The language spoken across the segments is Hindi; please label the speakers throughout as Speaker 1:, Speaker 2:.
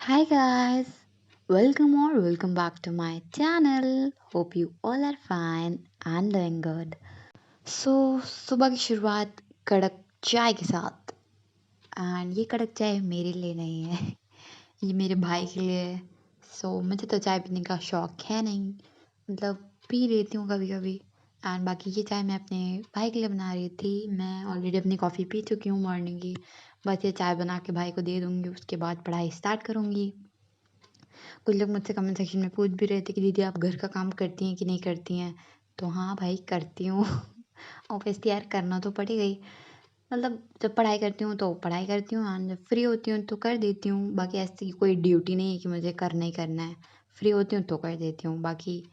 Speaker 1: Hi guys, welcome back to my channel. Hope you all are fine and doing good. सुबह की शुरुआत कड़क चाय के साथ एंड ये कड़क चाय मेरे लिए नहीं है ये मेरे भाई के लिए है। मुझे तो चाय पीने का शौक है नहीं, मतलब पी लेती हूँ कभी कभी। एंड बाकी ये चाय मैं अपने भाई के लिए बना रही थी। मैं ऑलरेडी अपनी कॉफ़ी पी चुकी हूँ मॉर्निंग की। बस ये चाय बना के भाई को दे दूँगी, उसके बाद पढ़ाई स्टार्ट करूँगी। कुछ लोग मुझसे कमेंट सेक्शन में पूछ भी रहे थे कि दीदी आप घर का काम करती हैं कि नहीं करती हैं? तो हाँ भाई करती हूँ। ऑब्वियसली यार करना तो पड़ेगा ही। मतलब जब पढ़ाई करती हूँ तो पढ़ाई करती हूँ एंड जब फ्री होती हूँ तो कर देती हूँ। बाकी ऐसी कोई ड्यूटी नहीं है कि मुझे करना ही करना है। फ्री होती हूँ तो कर देती हूँ, बाकी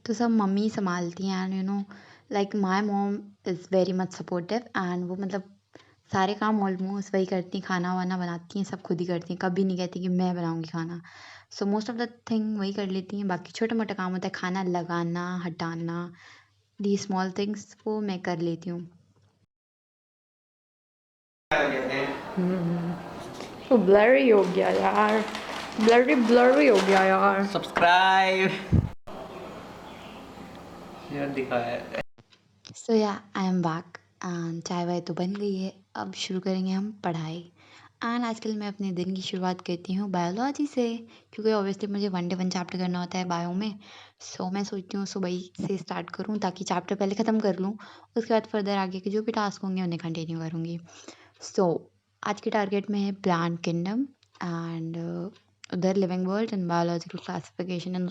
Speaker 1: तो सब मम्मी संभालती हैं। And like my mom is very much supportive and वो मतलब सारे काम ऑलमोस्ट वही करती हैं, खाना वाना बनाती हैं, सब खुद ही करती हैं, कभी नहीं कहती कि मैं बनाऊँगी खाना। मोस्ट ऑफ द थिंग वही कर लेती हैं, बाकी छोटा-मोटा काम होता है, खाना लगाना, हटाना, दी स्मॉल थिंग्स वो मैं कर लेती हूँ।
Speaker 2: तो ब्लरी हो गया यार, ब्लरी ब्लरी हो गया यार।
Speaker 3: सब्सक्राइब यार दिखाया है।
Speaker 1: या आई एम बैक एंड चाय वाय तो बन गई है। अब शुरू करेंगे हम पढ़ाई। एंड आजकल मैं अपने दिन की शुरुआत करती हूँ बायोलॉजी से, क्योंकि ऑब्वियसली मुझे वन डे वन चैप्टर करना होता है बायो में। मैं सोचती हूँ सुबह ही से स्टार्ट करूँ ताकि चैप्टर पहले ख़त्म कर लूँ, उसके बाद फर्दर आगे के जो भी टास्क होंगे उन्हें कंटिन्यू करूँगी। सो आज के टारगेट में है प्लांट किंगडम एंड उधर living world and biological classification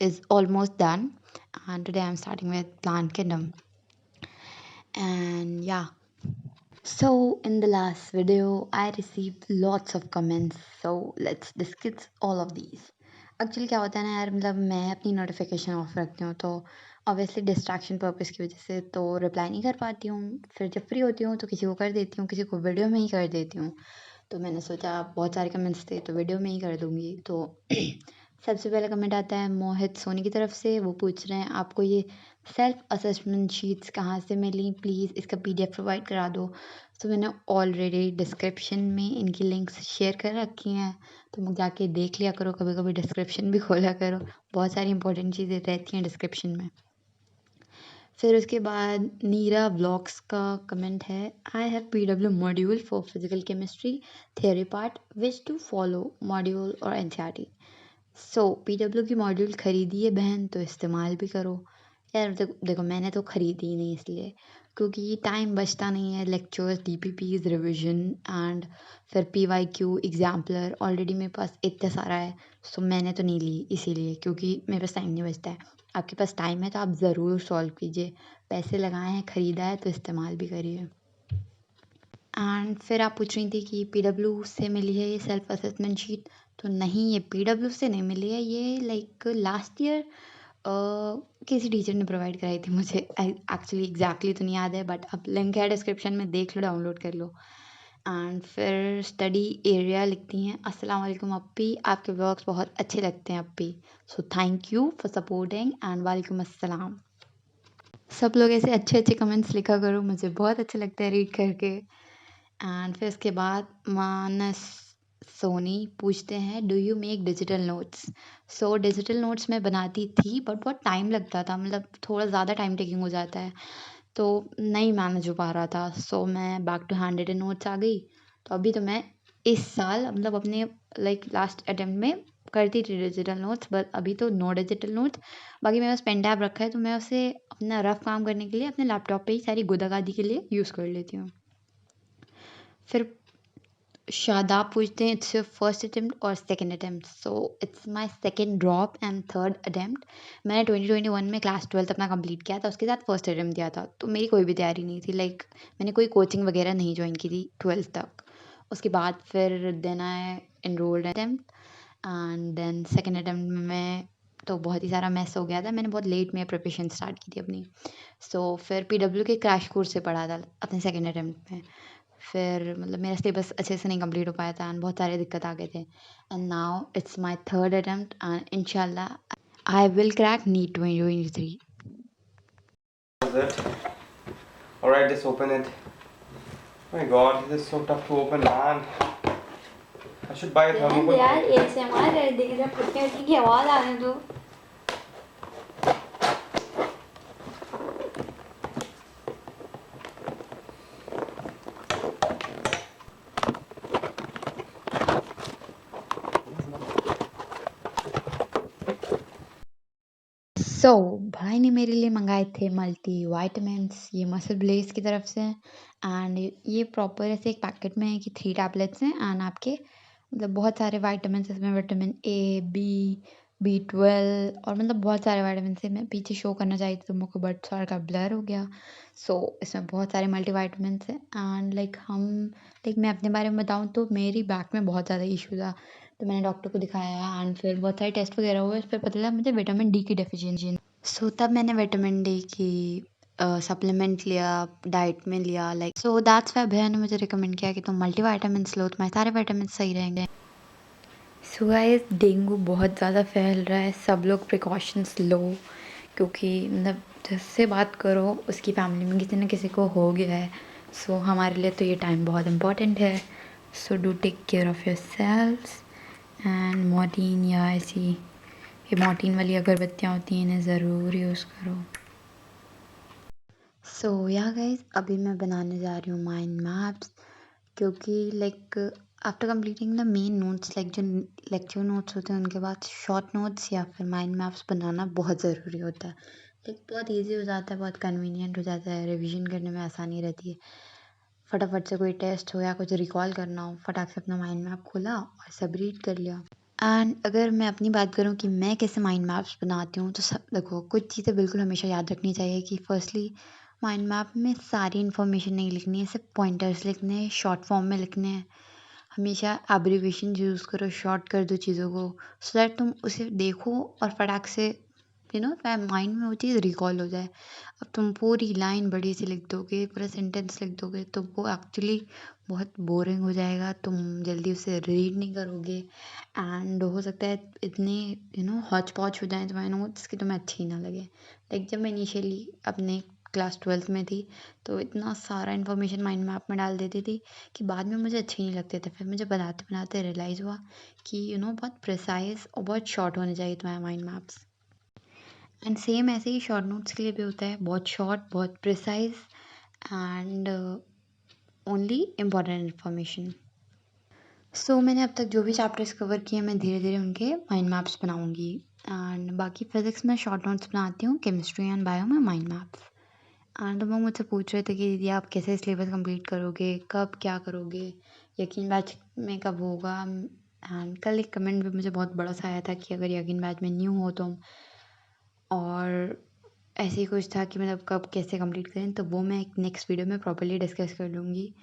Speaker 1: is almost done, and today I'm starting with plant kingdom. And yeah, so in the last video I received lots of comments, so let's discuss all of these. Actually क्या होता है ना यार, मतलब मैं अपनी नोटिफिकेशन ऑफ रखती हूँ तो ऑब्वियसली डिस्ट्रैक्शन पर्पज़ की वजह से तो रिप्लाई नहीं कर पाती हूँ। फिर जब फ्री होती हूँ तो किसी को कर देती हूँ, किसी को वीडियो में ही कर देती हूँ। तो मैंने सोचा बहुत सारे कमेंट्स थे तो वीडियो में ही कर दूँगी। तो सबसे पहला कमेंट आता है मोहित सोनी की तरफ से। वो पूछ रहे हैं आपको ये सेल्फ असेसमेंट शीट्स कहाँ से मिली, प्लीज़ इसका पीडीएफ प्रोवाइड करा दो। तो मैंने ऑलरेडी डिस्क्रिप्शन में इनकी लिंक्स शेयर कर रखी हैं, तो जाके देख लिया करो, कभी कभी डिस्क्रिप्शन भी खोला करो, बहुत सारी इंपॉर्टेंट चीज़ें रहती हैं डिस्क्रिप्शन में। फिर उसके बाद नीरा व्लॉग्स का कमेंट है, I have PW module for physical chemistry theory part which to follow module और एनसीईआरटी। पीडब्ल्यू की मॉड्यूल खरीदी है बहन तो इस्तेमाल भी करो। यार देखो मैंने तो खरीदी ही नहीं इसलिए क्योंकि टाइम बचता नहीं है। लेक्चर्स, डीपीपीज, रिवीजन एंड फिर पीवाईक्यू, एग्जाम्पलर ऑलरेडी मेरे पास इतना सारा है। मैंने तो नहीं ली इसीलिए, क्योंकि मेरे पास टाइम नहीं बचता है। आपके पास टाइम है तो आप ज़रूर सॉल्व कीजिए। पैसे लगाए हैं, ख़रीदा है तो इस्तेमाल भी करिए। एंड फिर आप पूछ रही थी कि पीडब्ल्यू से मिली है ये सेल्फ असेसमेंट शीट। तो नहीं, ये पीडब्ल्यू से नहीं मिली है, ये लाइक लास्ट ईयर किसी टीचर ने प्रोवाइड कराई थी मुझे। एक्चुअली एग्जैक्टली तो नहीं याद है, बट अब लिंक है डिस्क्रिप्शन में, देख लो, डाउनलोड कर लो। एंड फिर स्टडी एरिया लिखती हैं, अस्सलाम वालेकुम अप्पी, आपके व्लॉग्स बहुत अच्छे लगते हैं अप्पी। Thank you for supporting and वालेकुम अस्सलाम। सब लोग ऐसे अच्छे अच्छे कमेंट्स लिखा करो, मुझे बहुत अच्छा लगता है रीड करके। एंड फिर उसके बाद मानस सोनी पूछते हैं do you make digital notes. Digital notes मैं बनाती थी बट बहुत टाइम लगता था, मतलब थोड़ा ज़्यादा टाइम टेकिंग हो जाता है तो नहीं मैनेज हो पा रहा था। मैं back to handwritten notes आ गई। तो अभी तो मैं इस साल मतलब अपने लाइक लास्ट अटेम्प्ट में करती थी डिजिटल नोट्स, बट अभी तो नो डिजिटल नोट्स। बाकी मेरे पास पेन टैब रखा है तो मैं उसे अपना रफ काम करने के लिए अपने लैपटॉप पे ही सारी गोदागादी के लिए यूज़ कर लेती हूँ। फिर शादाब पूछते हैं इट्स योर फर्स्ट अटेम्प्ट और second attempt. It's my second drop and third attempt. मैंने 2021 में क्लास 12 अपना कंप्लीट किया था, उसके साथ फर्स्ट अटेम्प्ट दिया था, तो मेरी कोई भी तैयारी नहीं थी। लाइक मैंने कोई कोचिंग वगैरह नहीं ज्वाइन की थी 12th तक। उसके बाद फिर then I enrolled attempt and then second attempt में तो बहुत ही सारा मैस हो गया था, मैंने बहुत लेट में प्रिपरेशन स्टार्ट की थी अपनी। फिर पीडब्ल्यू के क्रैश कोर्स से पढ़ा था अपने सेकंड अटेम्प्ट में। फिर मतलब मेरा सिलेबस अच्छे से नहीं कंप्लीट हो पाया था एंड बहुत सारे दिक्कत आ गए थे। And now it's my third attempt and इंशाल्लाह I will crack NEET 2023।
Speaker 3: Is it? Alright, just open it. Oh my god, this is so tough to open, man. should buy a thermocol.
Speaker 2: यार ASMR कर देगी जब फटने उठने की आवाज़ आने दो।
Speaker 1: सो भाई ने मेरे लिए मंगाए थे मल्टी वाइटामिन्स, ये मसल ब्लेज की तरफ से। एंड ये प्रॉपर ऐसे एक पैकेट में है कि 3 टैबलेट्स हैं एंड आपके मतलब बहुत सारे वाइटामिन्स इसमें, विटामिन ए, B12 और मतलब बहुत सारे वाइटामिन्स हैं। मैं पीछे शो करना चाहिए थी तुमको बट थोड़ा का ब्लर हो गया। सो इसमें बहुत सारे मल्टी वाइटामिन्स हैं एंड लाइक मैं अपने बारे में बताऊँ तो मेरी बैक में बहुत ज़्यादा इशू था। तो मैंने डॉक्टर को दिखाया एंड फिर बहुत सारे टेस्ट वगैरह हुए, उस पर पता चला मुझे विटामिन डी की डेफिशिएंसी। सो तब मैंने विटामिन डी की सप्लीमेंट लिया, डाइट में लिया लाइक। सो दैट्स व्हाई भैया ने मुझे रिकमेंड किया कि तुम मल्टीविटामिन्स लो, तुम्हारे सारे विटामिन सही रहेंगे।
Speaker 2: सो गाइस डेंगू बहुत ज़्यादा फैल रहा है, सब लोग प्रिकॉशंस लो क्योंकि मतलब जिससे बात करो उसकी फैमिली में किसी न किसी को हो गया है। सो हमारे लिए तो ये टाइम बहुत इम्पोर्टेंट है। So do take care of your selves and मॉर्टीन या ऐसी ये मॉर्टीन वाली अगरबत्तियाँ होती हैं, इन्हें ज़रूर यूज़ करो।
Speaker 1: सो या गाइस अभी मैं बनाने जा रही हूँ माइंड मैप्स, क्योंकि like after completing the main notes, like जो लेक्चर नोट्स होते हैं उनके बाद शॉर्ट नोट्स या फिर माइंड मैप्स बनाना बहुत ज़रूरी होता है। लाइक बहुत ईजी हो जाता है, बहुत कन्वीनियंट हो जाता है, रिवीजन करने में आसानी रहती है। फटाफट से कोई टेस्ट हो या कुछ रिकॉल करना हो, फटाक से अपना माइंड मैप खोला और सब रीड कर लिया। एंड अगर मैं अपनी बात करूँ कि मैं कैसे माइंड मैप्स बनाती हूँ, तो सब देखो कुछ चीज़ें बिल्कुल हमेशा याद रखनी चाहिए कि फर्स्टली माइंड मैप में सारी इन्फॉर्मेशन नहीं लिखनी है, सिर्फ पॉइंटर्स लिखने हैं, शॉर्ट फॉर्म में लिखने हैं। हमेशा एब्रिविएशन यूज़ करो, शॉर्ट कर दो चीज़ों को, सो दैट तुम उसे देखो और फटाक से माइंड में वो चीज़ रिकॉल हो जाए। अब तुम पूरी लाइन बड़ी सी लिख दोगे, पूरा सेंटेंस लिख दोगे तो वो एक्चुअली बहुत बोरिंग हो जाएगा, तुम जल्दी उसे रीड नहीं करोगे एंड हो सकता है इतने हौच पौच हो जाए तुम्हारे नोट्स कि तुम्हें अच्छी ना लगे। लाइक जब मैं इनिशियली अपने क्लास 12th में थी तो इतना सारा इन्फॉर्मेशन माइंड मैप में डाल देती थी कि बाद में मुझे अच्छे नहीं लगते थे। फिर मुझे बनाते बनाते रियलाइज़ हुआ कि बहुत प्रिसाइज और बहुत शॉर्ट होने चाहिए तुम्हारे माइंड मैप्स। एंड सेम ऐसे ही शॉर्ट नोट्स के लिए भी होता है, बहुत शॉर्ट, बहुत precise and only important information. So मैंने अब तक जो भी चैप्टर्स कवर किए मैं धीरे धीरे उनके माइंड मैप्स बनाऊंगी। एंड बाकी फिजिक्स में शॉर्ट नोट्स बनाती हूँ, केमिस्ट्री एंड बायो में माइंड मैप्स। एंड तो लोग मुझसे पूछ रहे थे कि दीदी आप कैसे सिलेबस कंप्लीट करोगे, कब क्या करोगे, यकीन बैच में कब होगा। एंड कल एक कमेंट भी मुझे बहुत बड़ा सा आया था कि अगर यकीन बैच में न्यू हो तुम, और ऐसे ही कुछ था कि मतलब कब कैसे कंप्लीट करें, तो वो मैं एक नेक्स्ट वीडियो में प्रॉपर्ली डिस्कस कर लूँगी।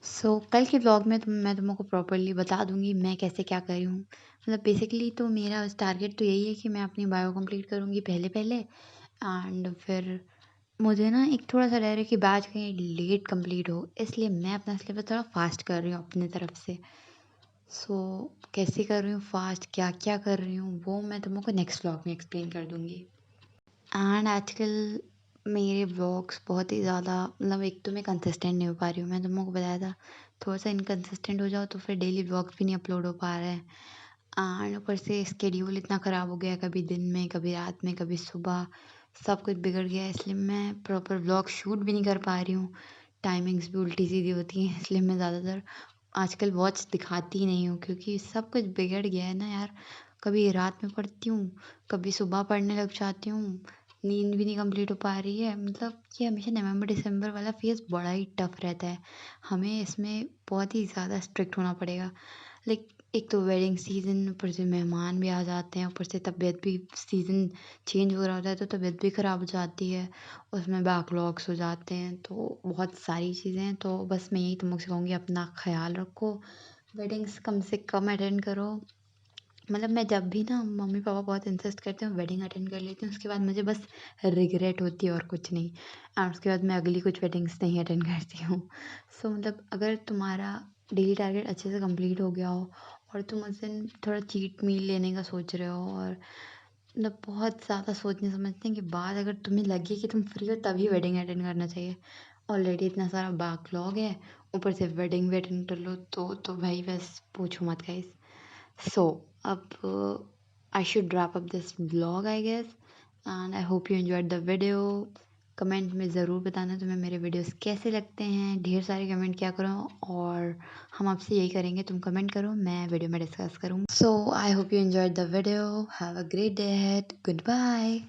Speaker 1: सो कल के व्लॉग में मैं तुमको प्रॉपर्ली बता दूँगी मैं कैसे क्या कर रही हूँ। मतलब बेसिकली तो मेरा टारगेट तो यही है कि मैं अपनी बायो कंप्लीट करूँगी पहले पहले, एंड फिर मुझे ना एक थोड़ा-सा डर है कि बैच कहीं लेट कंप्लीट हो, इसलिए मैं अपना सिलेबस थोड़ा फ़ास्ट कर रही हूँ अपनी तरफ से। सो कैसे कर रही हूँ फ़ास्ट, क्या-क्या कर रही हूँ, वो मैं तुमको नेक्स्ट व्लॉग में एक्सप्लेन कर दूँगी। एंड आजकल मेरे व्लॉग्स बहुत ही ज़्यादा मतलब एक तो मैं कंसिस्टेंट नहीं हो पा रही हूँ, मैंने तुमको बताया था। थोड़ा-सा इनकंसिस्टेंट हो जाओ तो फिर डेली व्लॉग्स भी नहीं अपलोड हो पा रहे हैं। एंड ऊपर से स्केड्यूल इतना ख़राब हो गया है, कभी दिन में, कभी रात में, कभी सुबह, सब कुछ बिगड़ गया है, इसलिए मैं प्रॉपर व्लॉग शूट भी नहीं कर पा रही हूँ। टाइमिंग्स भी उल्टी-सीधी होती हैं, इसलिए मैं ज़्यादातर आजकल वॉच दिखाती ही नहीं हूँ, क्योंकि सब कुछ बिगड़ गया है ना यार। कभी रात में पढ़ती हूँ, कभी सुबह पढ़ने लग जाती हूँ, नींद भी नहीं कंप्लीट हो पा रही है। मतलब ये हमेशा नवंबर दिसंबर वाला फेज़ बड़ा ही टफ रहता है, हमें इसमें बहुत ही ज़्यादा स्ट्रिक्ट होना पड़ेगा। लाइक एक तो वेडिंग सीज़न, ऊपर से मेहमान भी आ जाते हैं, ऊपर से तबीयत भी, सीज़न चेंज हो रहा होता है तो तबीयत भी ख़राब हो जाती है, उसमें बैकलॉग्स हो जाते हैं, तो बहुत सारी चीज़ें हैं। तो बस मैं यही तुमको सिखाऊंगी, अपना ख्याल रखो, वेडिंग्स कम से कम अटेंड करो। मतलब मैं जब भी ना मम्मी पापा बहुत इंसिस्ट करते हैं वेडिंग अटेंड कर लेती हूँ, उसके बाद मुझे बस रिग्रेट होती है और कुछ नहीं। और उसके बाद मैं अगली कुछ वेडिंग्स नहीं अटेंड करती हूँ। सो मतलब अगर तुम्हारा डेली टारगेट अच्छे से कंप्लीट हो गया हो और तुम उस दिन थोड़ा चीट मील लेने का सोच रहे हो, और मतलब बहुत ज़्यादा सोचने समझने के बाद अगर तुम्हें लगे कि तुम फ्री हो तभी वेडिंग अटेंड करना चाहिए। ऑलरेडी इतना सारा बैकलॉग है, ऊपर से वेडिंग भी अटेंड कर लो तो भाई बस पूछो मत गाइस। सो अब I should wrap up this vlog I guess, and I hope you enjoyed the video. Comment में ज़रूर बताना तुम्हें मेरे वीडियोस कैसे लगते हैं, ढेर सारे कमेंट किया करो, और हम आपसे यही करेंगे, तुम कमेंट करो, मैं वीडियो में डिस्कस करूँ। So I hope you enjoyed the video, have a great day ahead, good bye.